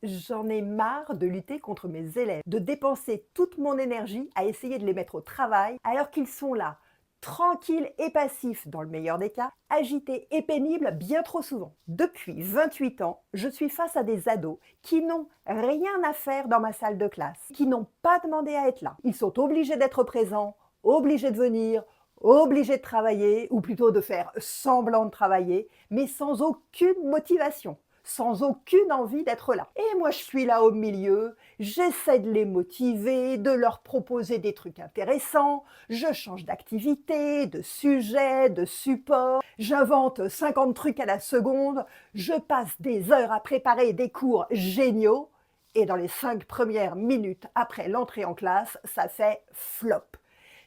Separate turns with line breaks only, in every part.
J'en ai marre de lutter contre mes élèves, de dépenser toute mon énergie à essayer de les mettre au travail alors qu'ils sont là, tranquilles et passifs dans le meilleur des cas, agités et pénibles bien trop souvent. Depuis 28 ans, je suis face à des ados qui n'ont rien à faire dans ma salle de classe, qui n'ont pas demandé à être là. Ils sont obligés d'être présents, obligés de venir, obligés de travailler, ou plutôt de faire semblant de travailler, mais sans aucune motivation, sans aucune envie d'être là. Et moi, je suis là au milieu, j'essaie de les motiver, de leur proposer des trucs intéressants, je change d'activité, de sujet, de support, j'invente 50 trucs à la seconde, je passe des heures à préparer des cours géniaux, et dans les 5 premières minutes après l'entrée en classe, ça fait flop.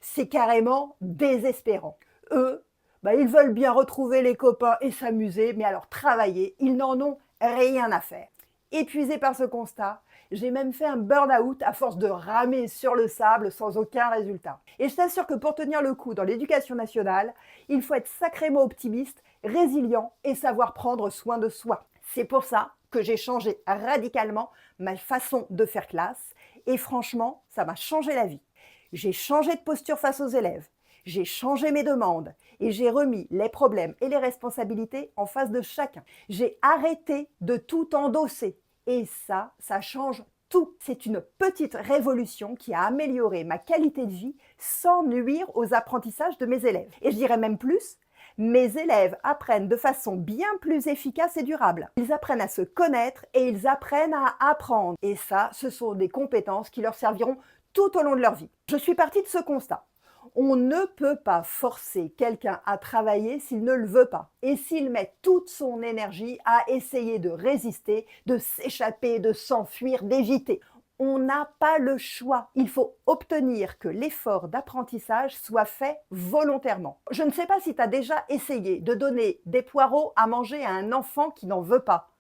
C'est carrément désespérant. Eux, ils veulent bien retrouver les copains et s'amuser, mais alors travailler, ils n'en ont rien à faire. Épuisée par ce constat, j'ai même fait un burn-out à force de ramer sur le sable sans aucun résultat. Et je t'assure que pour tenir le coup dans l'éducation nationale, il faut être sacrément optimiste, résilient et savoir prendre soin de soi. C'est pour ça que j'ai changé radicalement ma façon de faire classe et franchement, ça m'a changé la vie. J'ai changé de posture face aux élèves, j'ai changé mes demandes et j'ai remis les problèmes et les responsabilités en face de chacun. J'ai arrêté de tout endosser et ça change tout. C'est une petite révolution qui a amélioré ma qualité de vie sans nuire aux apprentissages de mes élèves. Et je dirais même plus, mes élèves apprennent de façon bien plus efficace et durable. Ils apprennent à se connaître et ils apprennent à apprendre. Et ça, ce sont des compétences qui leur serviront tout au long de leur vie. Je suis partie de ce constat. On ne peut pas forcer quelqu'un à travailler s'il ne le veut pas et s'il met toute son énergie à essayer de résister, de s'échapper, de s'enfuir, d'éviter. On n'a pas le choix. Il faut obtenir que l'effort d'apprentissage soit fait volontairement. Je ne sais pas si tu as déjà essayé de donner des poireaux à manger à un enfant qui n'en veut pas.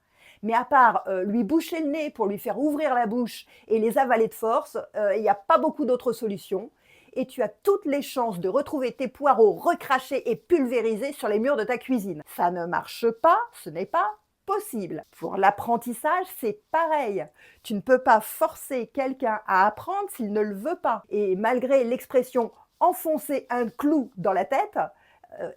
Mais à part lui boucher le nez pour lui faire ouvrir la bouche et les avaler de force, il n'y a pas beaucoup d'autres solutions. Et tu as toutes les chances de retrouver tes poireaux recrachés et pulvérisés sur les murs de ta cuisine. Ça ne marche pas, ce n'est pas possible. Pour l'apprentissage, c'est pareil. Tu ne peux pas forcer quelqu'un à apprendre s'il ne le veut pas. Et malgré l'expression « enfoncer un clou dans la tête »,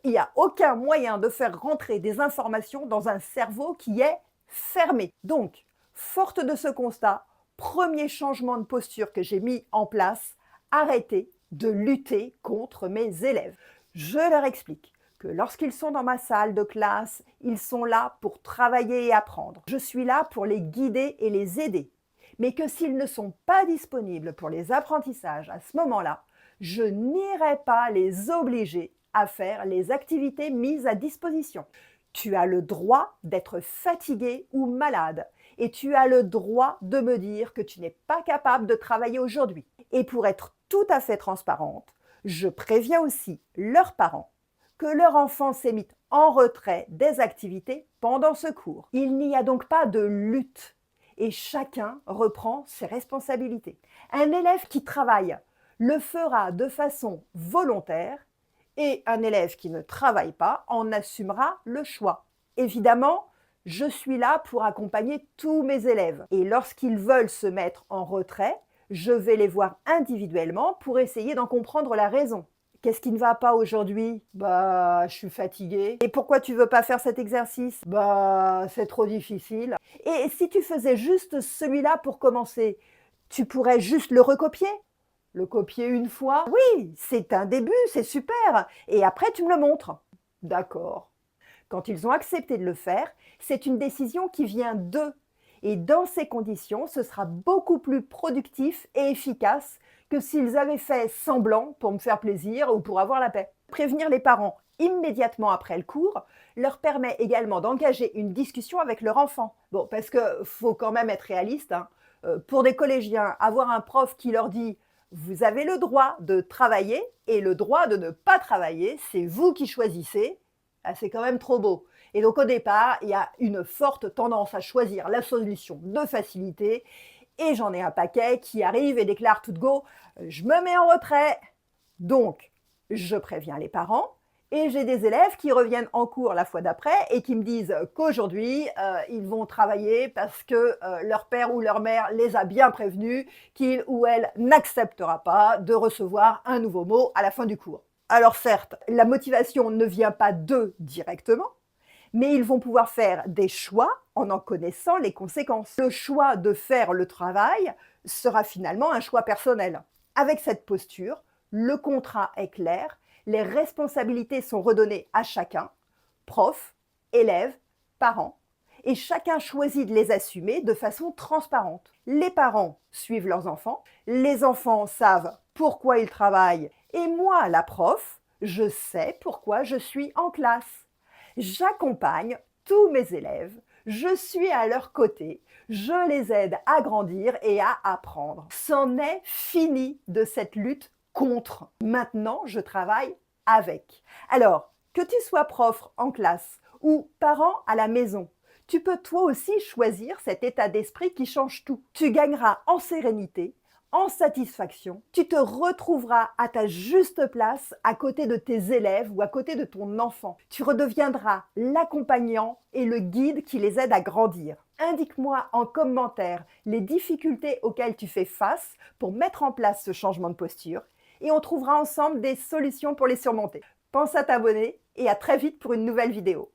il n'y a aucun moyen de faire rentrer des informations dans un cerveau qui est fermé. Donc, forte de ce constat, premier changement de posture que j'ai mis en place, arrêter de lutter contre mes élèves. Je leur explique que lorsqu'ils sont dans ma salle de classe, ils sont là pour travailler et apprendre. Je suis là pour les guider et les aider. Mais que s'ils ne sont pas disponibles pour les apprentissages à ce moment-là, je n'irai pas les obliger à faire les activités mises à disposition. Tu as le droit d'être fatigué ou malade et tu as le droit de me dire que tu n'es pas capable de travailler aujourd'hui. Et pour être tout à fait transparente, je préviens aussi leurs parents que leur enfant s'est mis en retrait des activités pendant ce cours. Il n'y a donc pas de lutte et chacun reprend ses responsabilités. Un élève qui travaille le fera de façon volontaire et un élève qui ne travaille pas en assumera le choix. Évidemment, je suis là pour accompagner tous mes élèves et lorsqu'ils veulent se mettre en retrait, je vais les voir individuellement pour essayer d'en comprendre la raison. Qu'est-ce qui ne va pas aujourd'hui? Je suis fatiguée. Et pourquoi tu veux pas faire cet exercice? C'est trop difficile. Et si tu faisais juste celui-là pour commencer, tu pourrais juste le recopier? Le copier une fois? Oui, c'est un début, c'est super. Et après, tu me le montres. D'accord. Quand ils ont accepté de le faire, c'est une décision qui vient d'eux. Et dans ces conditions, ce sera beaucoup plus productif et efficace que s'ils avaient fait semblant pour me faire plaisir ou pour avoir la paix. Prévenir les parents immédiatement après le cours leur permet également d'engager une discussion avec leur enfant. Bon, parce qu'il faut quand même être réaliste, hein. Pour des collégiens, avoir un prof qui leur dit « Vous avez le droit de travailler et le droit de ne pas travailler, c'est vous qui choisissez », c'est quand même trop beau. Et donc au départ, il y a une forte tendance à choisir la solution de facilité et j'en ai un paquet qui arrive et déclare tout de go « je me mets en retrait ». Donc, je préviens les parents Et j'ai des élèves qui reviennent en cours la fois d'après et qui me disent qu'aujourd'hui, ils vont travailler parce que leur père ou leur mère les a bien prévenus qu'il ou elle n'acceptera pas de recevoir un nouveau mot à la fin du cours. Alors certes, la motivation ne vient pas d'eux directement, mais ils vont pouvoir faire des choix en connaissant les conséquences. Le choix de faire le travail sera finalement un choix personnel. Avec cette posture, le contrat est clair, les responsabilités sont redonnées à chacun, prof, élève, parents, et chacun choisit de les assumer de façon transparente. Les parents suivent leurs enfants, les enfants savent pourquoi ils travaillent, et moi, la prof, je sais pourquoi je suis en classe. J'accompagne tous mes élèves, je suis à leur côté, je les aide à grandir et à apprendre. C'en est fini de cette lutte contre. Maintenant, je travaille avec. Alors, que tu sois prof en classe ou parent à la maison, tu peux toi aussi choisir cet état d'esprit qui change tout. Tu gagneras en sérénité, en satisfaction, tu te retrouveras à ta juste place à côté de tes élèves ou à côté de ton enfant. Tu redeviendras l'accompagnant et le guide qui les aide à grandir. Indique-moi en commentaire les difficultés auxquelles tu fais face pour mettre en place ce changement de posture et on trouvera ensemble des solutions pour les surmonter. Pense à t'abonner et à très vite pour une nouvelle vidéo.